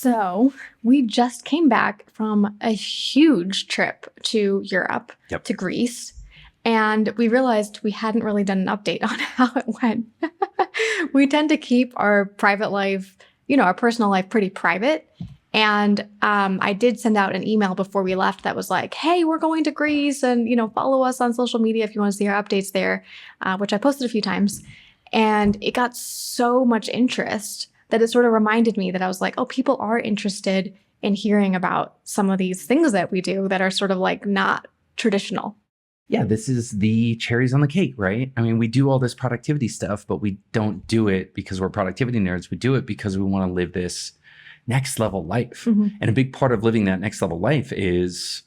So we just came back from a huge trip to Europe, to Greece, and we realized we hadn't really done an update on how it went. We tend to keep our private life, our personal life pretty private. And I did send out an email before we left that was like, hey, we're going to Greece and, follow us on social media if you want to see our updates there, which I posted a few times. And it got so much interest that it sort of reminded me that I was like, oh, people are interested in hearing about some of these things that we do that are sort of like not traditional. Yeah, this is the cherries on the cake, right? I mean, we do all this productivity stuff, but we don't do it because we're productivity nerds. We do it because we want to live this next level life. Mm-hmm. And a big part of living that next level life is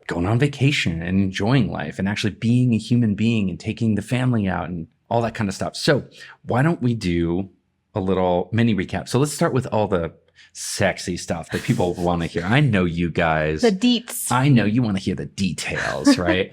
going on vacation and enjoying life and actually being a human being and taking the family out and all that kind of stuff. So why don't we do a little mini recap? So let's start with all the sexy stuff that people want to hear. I know you guys. The deets. I know you want to hear the details, right?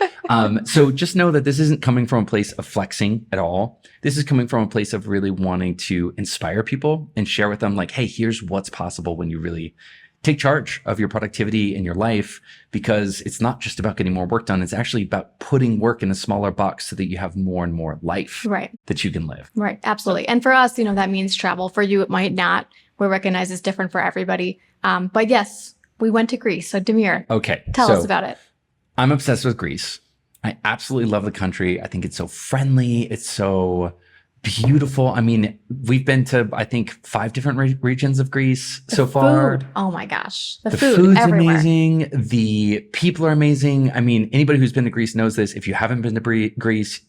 So just know that this isn't coming from a place of flexing at all. This is coming from a place of really wanting to inspire people and share with them like, hey, here's what's possible when you really take charge of your productivity in your life, because it's not just about getting more work done. It's actually about putting work in a smaller box so that you have more and more life that you can live. Right. Absolutely. And for us, that means travel. For you, it might not. We recognize it's different for everybody. But yes, we went to Greece. So Demir, tell us about it. I'm obsessed with Greece. I absolutely love the country. I think it's so friendly. It's so beautiful. I mean, we've been to, I think, 5 different regions of Greece so far. Oh my gosh. The food's everywhere. Amazing. The people are amazing. I mean, anybody who's been to Greece knows this. If you haven't been to Greece,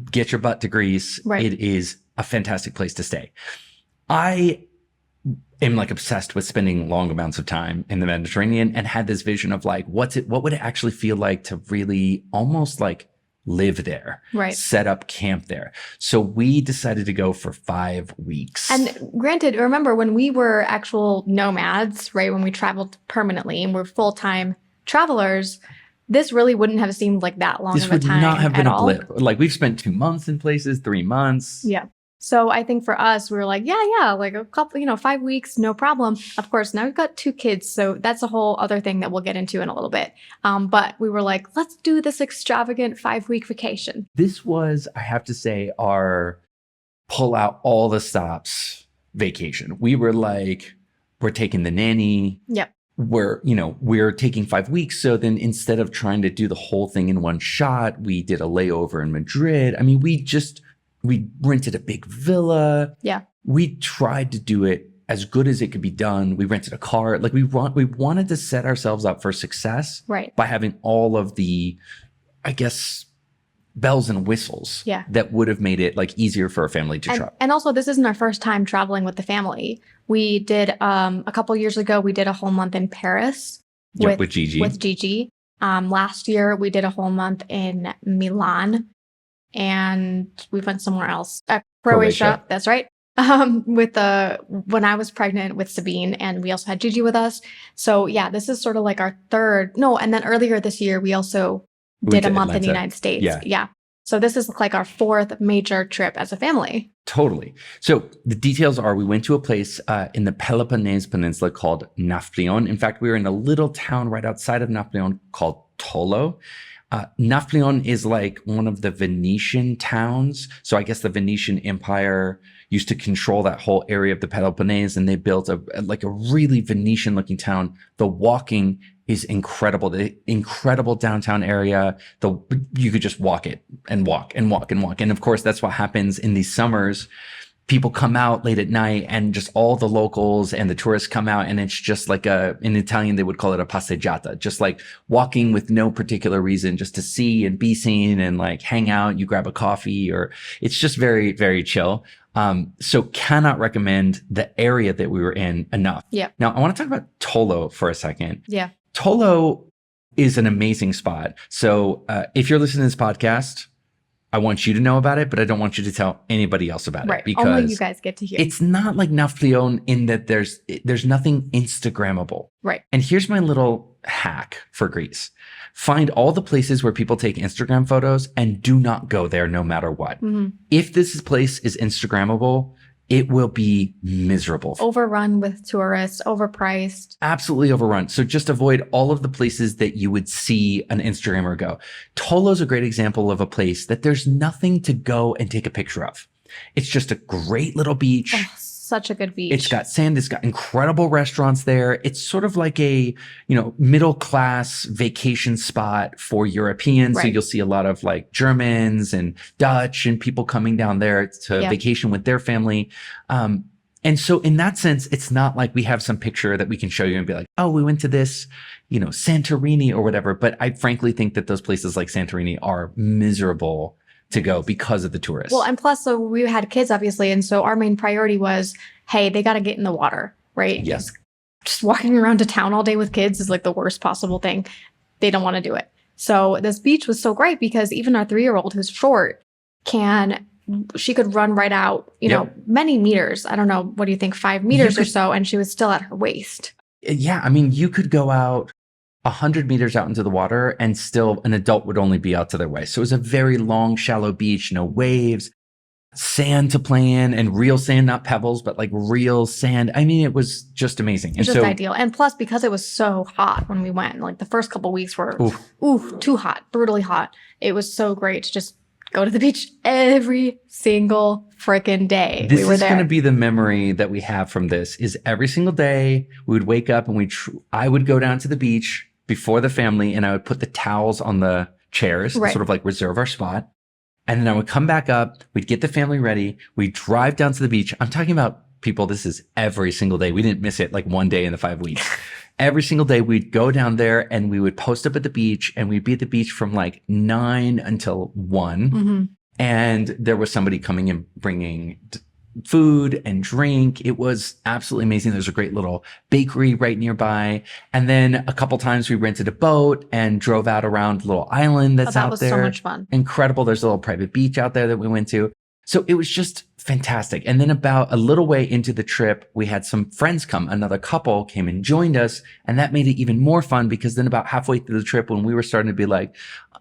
get your butt to Greece. Right. It is a fantastic place to stay. I am like obsessed with spending long amounts of time in the Mediterranean and had this vision of like, what would it actually feel like to really almost like live there, set up camp there. So we decided to go for 5 weeks. And granted, remember when we were actual nomads, right? When we traveled permanently and we're full-time travelers, this really wouldn't have seemed like that long of a time. This would not have been a blip. Like we've spent 2 months in places, 3 months. Yeah. So I think for us, we were like, yeah, like a couple, 5 weeks, no problem. Of course, now we've got 2 kids. So that's a whole other thing that we'll get into in a little bit. But we were like, let's do this extravagant 5-week vacation. This was, I have to say, our pull out all the stops vacation. We were like, we're taking the nanny. Yep. We're taking 5 weeks. So then instead of trying to do the whole thing in one shot, we did a layover in Madrid. I mean, we rented a big villa. Yeah. We tried to do it as good as it could be done. We rented a car. Like we wanted to set ourselves up for success by having all of the, I guess, bells and whistles that would have made it like easier for a family to travel. And also, this isn't our first time traveling with the family. We did, a couple years ago, we did a whole month in Paris with Gigi. Last year, we did a whole month in Milan. And we went somewhere else. Croatia. That's right. When I was pregnant with Sabine, and we also had Gigi with us. So yeah, this is sort of like our third. No, and then earlier this year, we also did a month in the United States. Yeah. So this is like our 4th major trip as a family. Totally. So the details are we went to a place in the Peloponnese Peninsula called Nafplion. In fact, we were in a little town right outside of Nafplion called Tolo. Nafplion is like one of the Venetian towns. So I guess the Venetian Empire used to control that whole area of the Peloponnese, and they built a really Venetian looking town. The walking is incredible. The incredible downtown area. You could just walk it and walk and walk and walk. And of course, that's what happens in these summers. People come out late at night and just all the locals and the tourists come out, and it's just like in Italian, they would call it a passeggiata, just like walking with no particular reason, just to see and be seen and like hang out. You grab a coffee, or it's just very, very chill. So cannot recommend the area that we were in enough. Yeah. Now I want to talk about Tolo for a second. Yeah. Tolo is an amazing spot. So if you're listening to this podcast, I want you to know about it, but I don't want you to tell anybody else about it, because only you guys get to hear. It's not like Nafplion in that there's nothing Instagrammable. Right. And here's my little hack for Greece. Find all the places where people take Instagram photos and do not go there no matter what. Mm-hmm. If this place is Instagrammable, it will be miserable. Overrun with tourists, overpriced. Absolutely overrun. So just avoid all of the places that you would see an Instagrammer go. Tolo's a great example of a place that there's nothing to go and take a picture of. It's just a great little beach. Oh, such a good beach. It's got sand. It's got incredible restaurants there. It's sort of like a, middle class vacation spot for Europeans. Right. So you'll see a lot of like Germans and Dutch and people coming down there to vacation with their family. And so in that sense, it's not like we have some picture that we can show you and be like, oh, we went to this, Santorini or whatever. But I frankly think that those places like Santorini are miserable to go because of the tourists. Well, and plus, so we had kids, obviously. And so our main priority was, hey, they got to get in the water, right? Yes. Just walking around to town all day with kids is like the worst possible thing. They don't want to do it. So this beach was so great because even our 3-year-old who's short she could run right out, many meters. I don't know. What do you think? 5 meters or so. And she was still at her waist. Yeah. I mean, you could go out 100 meters out into the water and still an adult would only be out to their waist. So it was a very long, shallow beach, no waves, sand to play in, and real sand, not pebbles, but like real sand. I mean, it was just amazing. It's just ideal. And plus, because it was so hot when we went, like the first couple of weeks were too hot, brutally hot. It was so great to just go to the beach every single freaking day. This is going to be the memory that we have from this is every single day we would wake up and I would go down to the beach before the family and I would put the towels on the chairs, sort of like reserve our spot. And then I would come back up, we'd get the family ready, we'd drive down to the beach. I'm talking about people, this is every single day. We didn't miss it like one day in the 5 weeks. Every single day we'd go down there and we would post up at the beach and we'd be at the beach from like 9 until 1. Mm-hmm. And there was somebody coming and bringing food and drink. It was absolutely amazing. There's a great little bakery right nearby. And then a couple times we rented a boat and drove out around a little island that's out there. That was so much fun. Incredible. There's a little private beach out there that we went to. So it was just fantastic. And then about a little way into the trip, we had some friends come. Another couple came and joined us. And that made it even more fun because then about halfway through the trip, when we were starting to be like,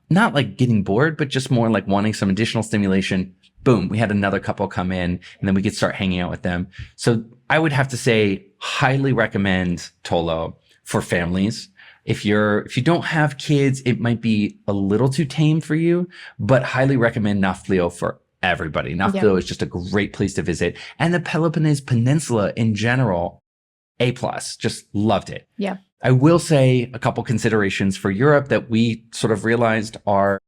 not like getting bored, but just more like wanting some additional stimulation, boom, we had another couple come in and then we could start hanging out with them. So I would have to say, highly recommend Tolo for families. If you don't have kids, it might be a little too tame for you, but highly recommend Nafplio for everybody. Nafplio is just a great place to visit. And the Peloponnese Peninsula in general, A+, just loved it. Yeah. I will say a couple considerations for Europe that we sort of realized are,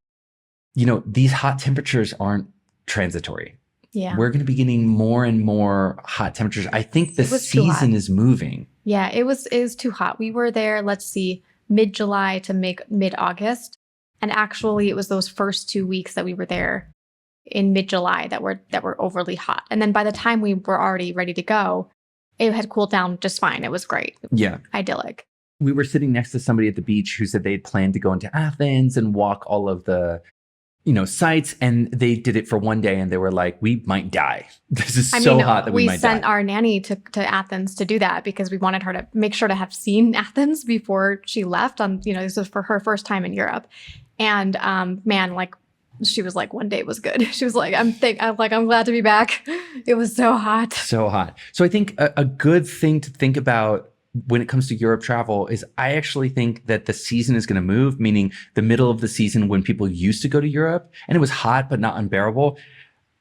these hot temperatures aren't transitory. Yeah. We're going to be getting more and more hot temperatures. I think the season is moving. Yeah, it was too hot. We were there, let's see, mid-July to mid-August. And actually it was those first 2 weeks that we were there in mid-July that were overly hot. And then by the time we were already ready to go, it had cooled down just fine. It was great. Yeah. Idyllic. We were sitting next to somebody at the beach who said they'd planned to go into Athens and walk all of the sites, and they did it for one day and they were like, we might die. This is so hot that we might die. We sent our nanny to Athens to do that because we wanted her to make sure to have seen Athens before she left this was for her first time in Europe. And she was like, one day was good. She was like, I'm glad to be back. It was so hot. So hot. So I think a good thing to think about when it comes to Europe travel is I actually think that the season is going to move, meaning the middle of the season when people used to go to Europe and it was hot but not unbearable.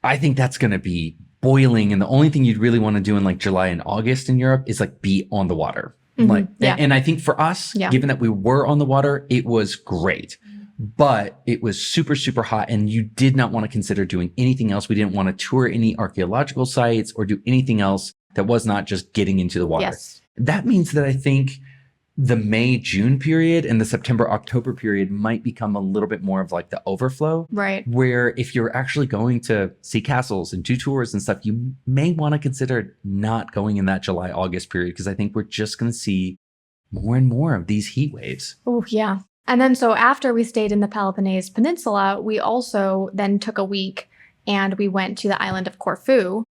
I think that's going to be boiling. And the only thing you'd really want to do in like July and August in Europe is like be on the water. Mm-hmm. And I think for us, given that we were on the water, it was great. But it was super, super hot and you did not want to consider doing anything else. We didn't want to tour any archaeological sites or do anything else that was not just getting into the water. Yes. That means that I think the May-June period and the September-October period might become a little bit more of like the overflow. Right. Where if you're actually going to see castles and do tours and stuff, you may want to consider not going in that July-August period because I think we're just going to see more and more of these heat waves. Oh, yeah. And then so after we stayed in the Peloponnese Peninsula, we also then took a week and we went to the island of Corfu,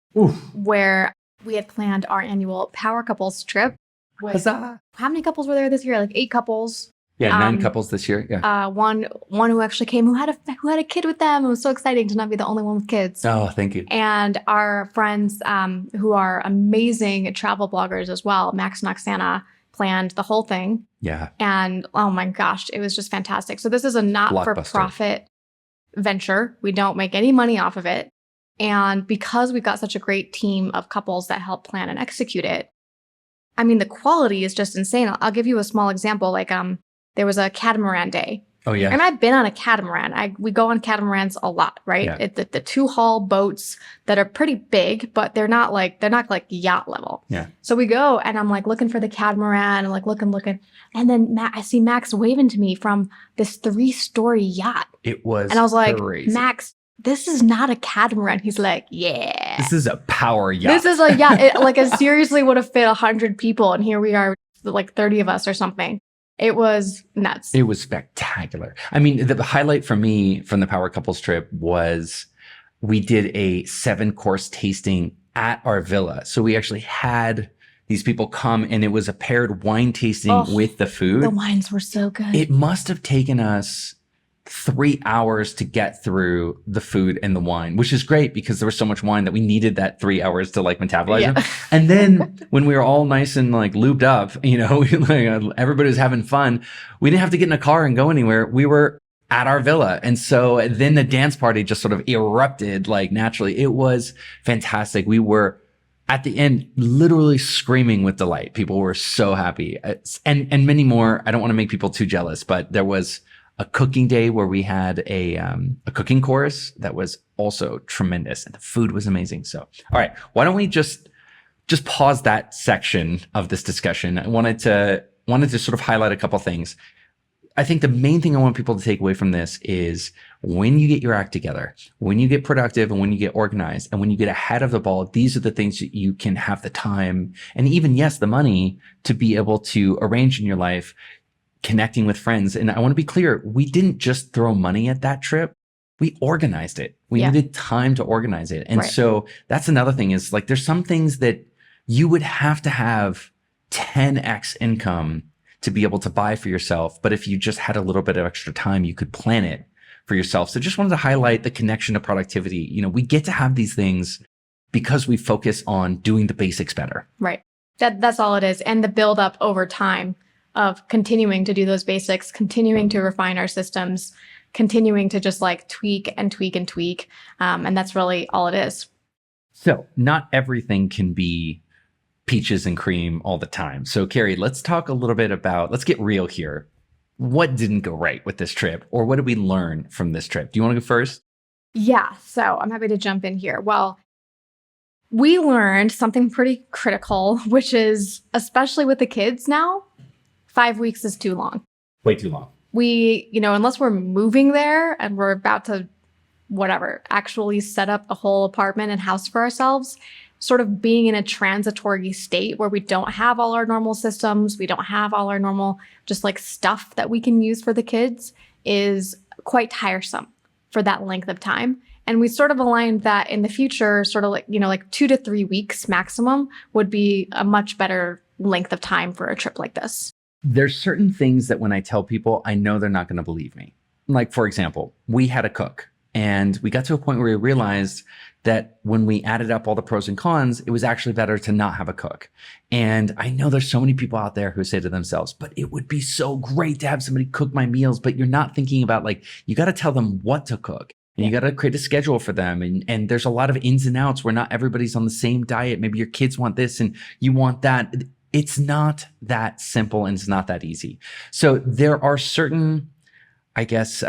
where we had planned our annual Power Couples trip. Huzzah! How many couples were there this year? Like 8 couples. Yeah, 9 couples this year. Yeah. One who actually came who had a kid with them. It was so exciting to not be the only one with kids. Oh, thank you. And our friends who are amazing travel bloggers as well, Max and Oksana, planned the whole thing. Yeah. And oh my gosh, it was just fantastic. So this is a not-for-profit venture. We don't make any money off of it. And because we've got such a great team of couples that help plan and execute it, I mean, the quality is just insane. I'll give you a small example. Like, there was a catamaran day. Oh, yeah. And I've been on a catamaran. We go on catamarans a lot, right? Yeah. The 2-hull boats that are pretty big, but they're not like yacht level. Yeah. So we go, and I'm like looking for the catamaran, and like looking, and then I see Max waving to me from this 3-story yacht. It was, and I was like, crazy. Max, this is not a catamaran. He's like, yeah, this is a power yacht. This is a yacht. It seriously would have fit 100 people, and here we are, like 30 of us or something. It was nuts. It was spectacular. I mean, the highlight for me from the Power Couples trip was we did a 7-course tasting at our villa. So we actually had these people come, and it was a paired wine tasting with the food. The wines were so good. It must have taken us 3 hours to get through the food and the wine, which is great because there was so much wine that we needed that 3 hours to like metabolize them. And then when we were all nice and like lubed up, you know, everybody was having fun. We didn't have to get in a car and go anywhere. We were at our villa. And so then the dance party just sort of erupted like naturally. It was fantastic. We were at the end literally screaming with delight. People were so happy, and many more. I don't want to make people too jealous, but there was a cooking day where we had a cooking course that was also tremendous, and the food was amazing. So, all right, why don't we just pause that section of this discussion? I wanted to sort of highlight a couple things. I think the main thing I want people to take away from this is when you get your act together, when you get productive, and when you get organized, and when you get ahead of the ball, these are the things that you can have the time and even, yes, the money to be able to arrange in your life, connecting with friends. And I want to be clear, we didn't just throw money at that trip. We organized it. We needed time to organize it. And so that's another thing is like, there's some things that you would have to have 10x income to be able to buy for yourself. But if you just had a little bit of extra time, you could plan it for yourself. So just wanted to highlight the connection to productivity. You know, we get to have these things because we focus on doing the basics better. Right. That's all it is. And the build up over time of continuing to do those basics, continuing to refine our systems, continuing to just like tweak and tweak and tweak. And that's really all it is. So not everything can be peaches and cream all the time. So Carey, let's talk a little bit about, let's get real here. What didn't go right with this trip, or what did we learn from this trip? Do you want to go first? Yeah, so I'm happy to jump in here. Well, we learned something pretty critical, which is, especially with the kids now, 5 weeks is too long. Way too long. We, unless we're moving there and we're about to, actually set up a whole apartment and house for ourselves, sort of being in a transitory state where we don't have all our normal systems, we don't have all our normal just like stuff that we can use for the kids is quite tiresome for that length of time. And we sort of aligned that in the future, sort of like 2 to 3 weeks maximum would be a much better length of time for a trip like this. There's certain things that when I tell people, I know they're not going to believe me. Like, for example, we had a cook, and we got to a point where we realized that when we added up all the pros and cons, it was actually better to not have a cook. And I know there's so many people out there who say to themselves, but it would be so great to have somebody cook my meals. But you're not thinking about, like, you got to tell them what to cook. And you got to create a schedule for them. And there's a lot of ins and outs where not everybody's on the same diet. Maybe your kids want this and you want that. It's not that simple, and it's not that easy. So there are certain, I guess,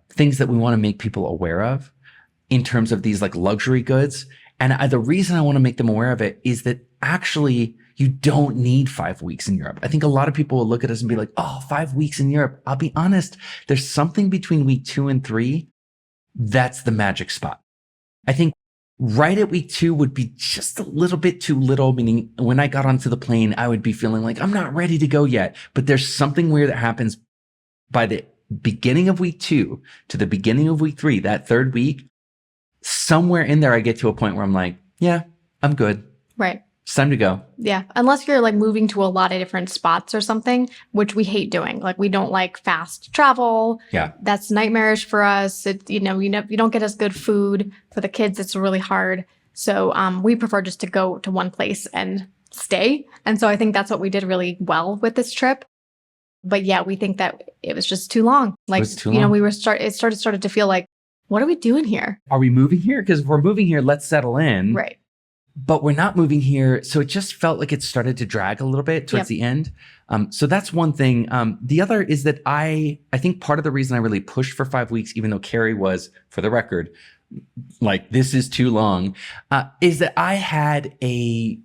things that we want to make people aware of in terms of these like luxury goods. And the reason I want to make them aware of it is that actually you don't need 5 weeks in Europe. I think a lot of people will look at us and be like, oh, 5 weeks in Europe. I'll be honest. There's something between week 2 and 3. That's the magic spot. I think right at week 2 would be just a little bit too little, meaning when I got onto the plane, I would be feeling like I'm not ready to go yet. But there's something weird that happens by the beginning of week 2 to the beginning of week 3, that third week. Somewhere in there, I get to a point where I'm like, yeah, I'm good. Right. It's time to go. Yeah. Unless you're like moving to a lot of different spots or something, which we hate doing. Like we don't like fast travel. Yeah. That's nightmarish for us. You don't get as good food. For the kids, it's really hard. So we prefer just to go to one place and stay. And so I think that's what we did really well with this trip. But yeah, we think that it was just too long. Like, we were started to feel like, what are we doing here? Are we moving here? Because if we're moving here, let's settle in. Right. But we're not moving here. So it just felt like it started to drag a little bit towards the end. So that's one thing. The other is that I think part of the reason I really pushed for 5 weeks, even though Carey was, for the record, like, this is too long, is that I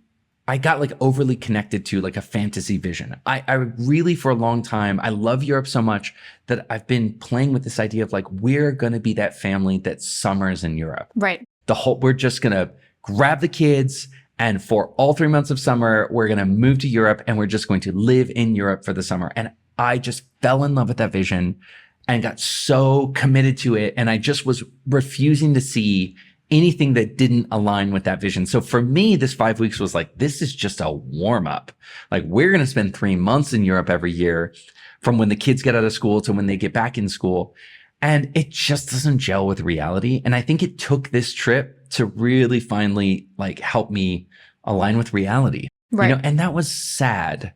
got like overly connected to like a fantasy vision. I really, for a long time, I love Europe so much that I've been playing with this idea of like, we're going to be that family that summers in Europe. Right. We're just going to grab the kids, and for all 3 months of summer, we're going to move to Europe and we're just going to live in Europe for the summer. And I just fell in love with that vision and got so committed to it. And I just was refusing to see anything that didn't align with that vision. So for me, this 5 weeks was like, this is just a warm up. Like, we're going to spend 3 months in Europe every year, from when the kids get out of school to when they get back in school. And it just doesn't gel with reality. And I think it took this trip to really finally like help me align with reality. Right. And that was sad,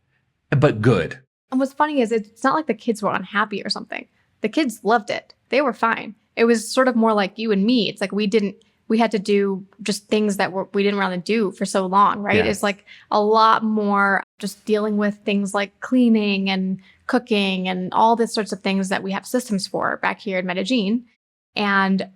but good. And what's funny is it's not like the kids were unhappy or something. The kids loved it. They were fine. It was sort of more like you and me. It's like we had to do just things that we didn't want to do for so long, right? Yeah. It's like a lot more just dealing with things like cleaning and cooking and all these sorts of things that we have systems for back here in Medellin. And,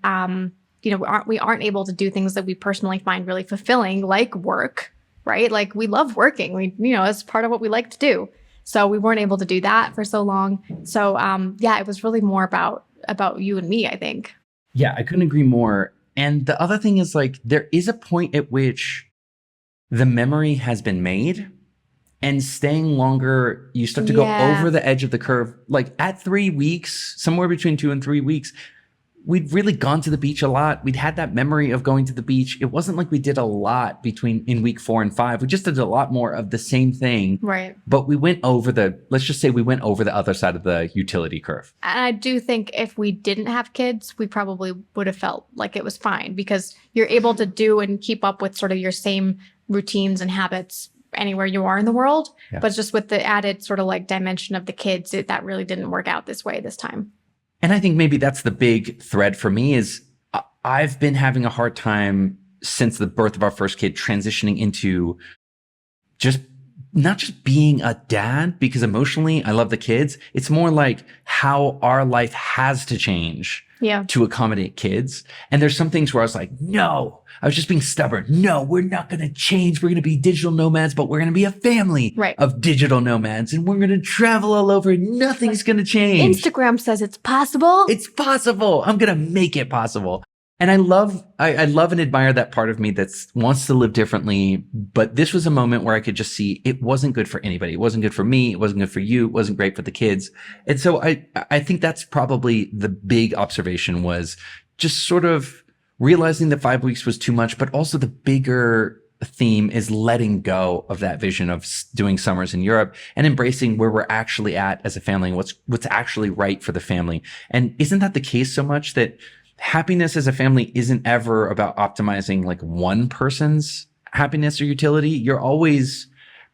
we aren't able to do things that we personally find really fulfilling, like work, right? Like, we love working. It's part of what we like to do. So we weren't able to do that for so long. So, it was really more about you and me, I think. Yeah, I couldn't agree more. And the other thing is, like, there is a point at which the memory has been made, and staying longer, you start to go over the edge of the curve. Like, at 3 weeks, somewhere between 2 and 3 weeks, we'd really gone to the beach a lot. We'd had that memory of going to the beach. It wasn't like we did a lot in week 4 and 5. We just did a lot more of the same thing. Right. But we went over let's just say we went over the other side of the utility curve. And I do think if we didn't have kids, we probably would have felt like it was fine, because you're able to do and keep up with sort of your same routines and habits anywhere you are in the world. Yeah. But just with the added sort of like dimension of the kids, that really didn't work out this way this time. And I think maybe that's the big thread for me is I've been having a hard time since the birth of our first kid transitioning into not just being a dad, because emotionally I love the kids. It's more like how our life has to change to accommodate kids. And there's some things where I was like, no, I was just being stubborn. No, we're not going to change. We're going to be digital nomads, but we're going to be a family of digital nomads, and we're going to travel all over. Nothing's going to change. Instagram says it's possible. It's possible. I'm going to make it possible. And I love and admire that part of me that wants to live differently. But this was a moment where I could just see it wasn't good for anybody. It wasn't good for me. It wasn't good for you. It wasn't great for the kids. And so I think that's probably the big observation, was just sort of realizing that 5 weeks was too much, but also the bigger theme is letting go of that vision of doing summers in Europe and embracing where we're actually at as a family and what's actually right for the family. And isn't that the case so much that happiness as a family isn't ever about optimizing like one person's happiness or utility? You're always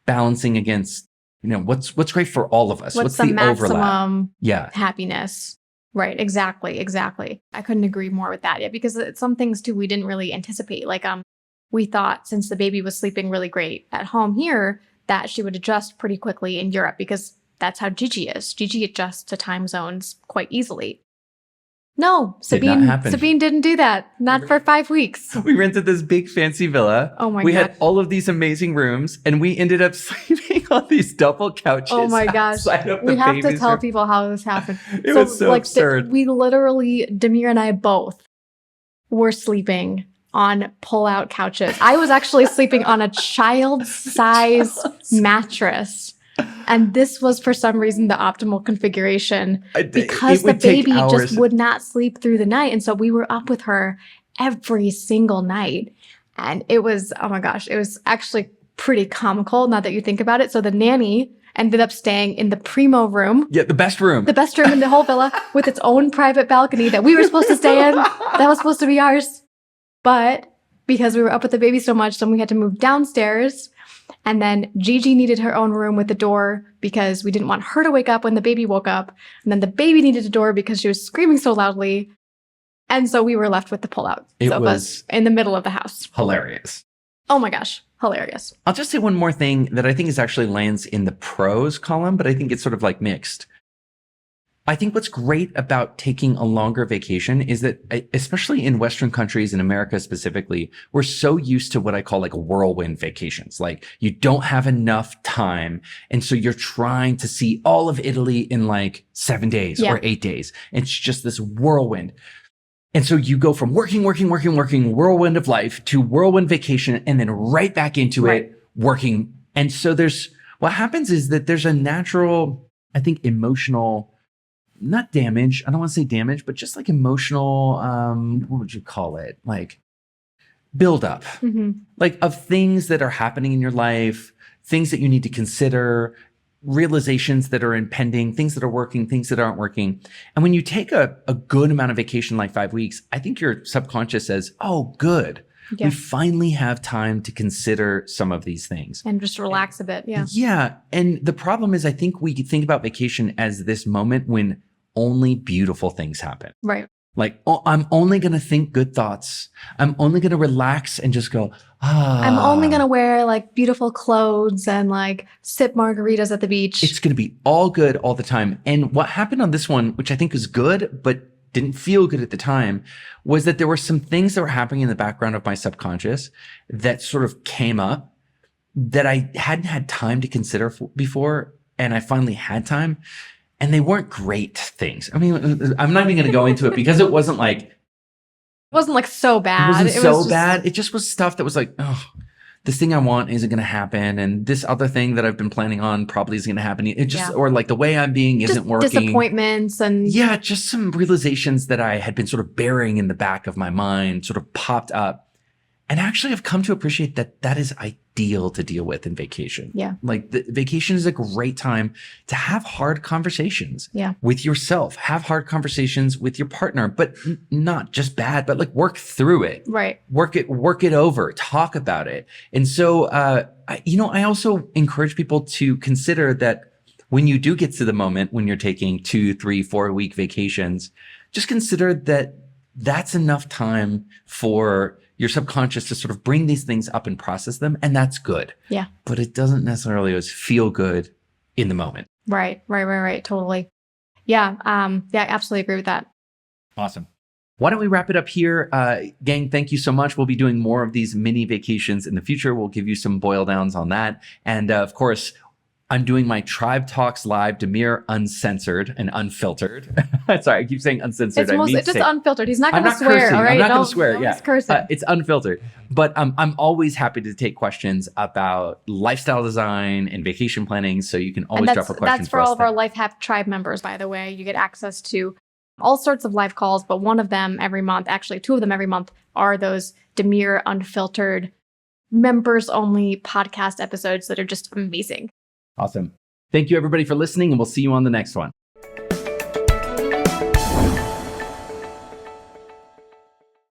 balancing against, what's great for all of us. What's the maximum overlap? Happiness. Right. Exactly. I couldn't agree more with that. Yeah, because some things too we didn't really anticipate. Like we thought, since the baby was sleeping really great at home here, that she would adjust pretty quickly in Europe, because that's how Gigi is. Gigi adjusts to time zones quite easily. No, Sabine didn't do that. Not for 5 weeks. We rented this big fancy villa. Oh my God. We had all of these amazing rooms, and we ended up sleeping on these double couches. Oh my gosh. We have to tell people how this happened. It was so absurd. We literally, Demir and I both were sleeping on pull-out couches. I was actually sleeping on a child-size mattress. And this was, for some reason, the optimal configuration, because the baby just would not sleep through the night. And so we were up with her every single night. And it was, oh my gosh, it was actually pretty comical now that you think about it. So the nanny ended up staying in the primo room. Yeah, the best room. The best room in the whole villa with its own private balcony that we were supposed to stay in. That was supposed to be ours. But because we were up with the baby so much, then we had to move downstairs. And then Gigi needed her own room with a door because we didn't want her to wake up when the baby woke up. And then the baby needed a door because she was screaming so loudly. And so we were left with the pullout. It was in the middle of the house. Hilarious. Oh my gosh. Hilarious. I'll just say one more thing that I think is actually lands in the pros column, but I think it's sort of like mixed. I think what's great about taking a longer vacation is that, especially in Western countries, in America specifically, we're so used to what I call like whirlwind vacations. Like you don't have enough time. And so you're trying to see all of Italy in like 7 days or 8 days. It's just this whirlwind. And so you go from working, whirlwind of life to whirlwind vacation and then right back into it, working. And so what happens is that there's a natural, I think, emotional, not damage. I don't want to say damage, but just like emotional, what would you call it? Like buildup, like of things that are happening in your life, things that you need to consider, realizations that are impending, things that are working, things that aren't working. And when you take a good amount of vacation, like 5 weeks, I think your subconscious says, oh, good. Yeah. We finally have time to consider some of these things. And just relax a bit. Yeah. Yeah. And the problem is, I think we think about vacation as this moment when only beautiful things happen. Right. Like, oh, I'm only going to think good thoughts. I'm only going to relax and just go, I'm only going to wear like beautiful clothes and like sip margaritas at the beach. It's going to be all good all the time. And what happened on this one, which I think was good, but didn't feel good at the time, was that there were some things that were happening in the background of my subconscious that sort of came up that I hadn't had time to consider before. And I finally had time. And they weren't great things. I mean, I'm not even going to go into it because it wasn't like so bad. It wasn't so bad. It just was stuff that was like, oh, this thing I want isn't going to happen. And this other thing that I've been planning on probably isn't going to happen. It just, or like the way I'm being isn't working. Disappointments and. Yeah, just some realizations that I had been sort of burying in the back of my mind sort of popped up. And actually, I've come to appreciate that that is ideal to deal with in vacation. Yeah. Like vacation is a great time to have hard conversations with yourself, have hard conversations with your partner, but not just bad, but like work through it. Right. Work it over, talk about it. And so, I also encourage people to consider that when you do get to the moment when you're taking 2, 3, 4 week vacations, just consider that that's enough time for your subconscious to sort of bring these things up and process them. And that's good. Yeah. But it doesn't necessarily always feel good in the moment. Right. Totally. Yeah. I absolutely agree with that. Awesome. Why don't we wrap it up here? Gang, thank you so much. We'll be doing more of these mini vacations in the future. We'll give you some boil downs on that. And of course, I'm doing my Tribe Talks Live, Demir uncensored and unfiltered. Sorry, I keep saying uncensored. It's just unfiltered. He's not going to swear, cursing. all right? I'm not going to swear, He's cursing. It's unfiltered. But I'm always happy to take questions about lifestyle design and vacation planning, so you can always drop a question. That's for all of our Lifehack Tribe members, by the way. You get access to all sorts of live calls, but one of them every month, actually 2 of them every month, are those Demir unfiltered members-only podcast episodes that are just amazing. Awesome. Thank you, everybody, for listening, and we'll see you on the next one.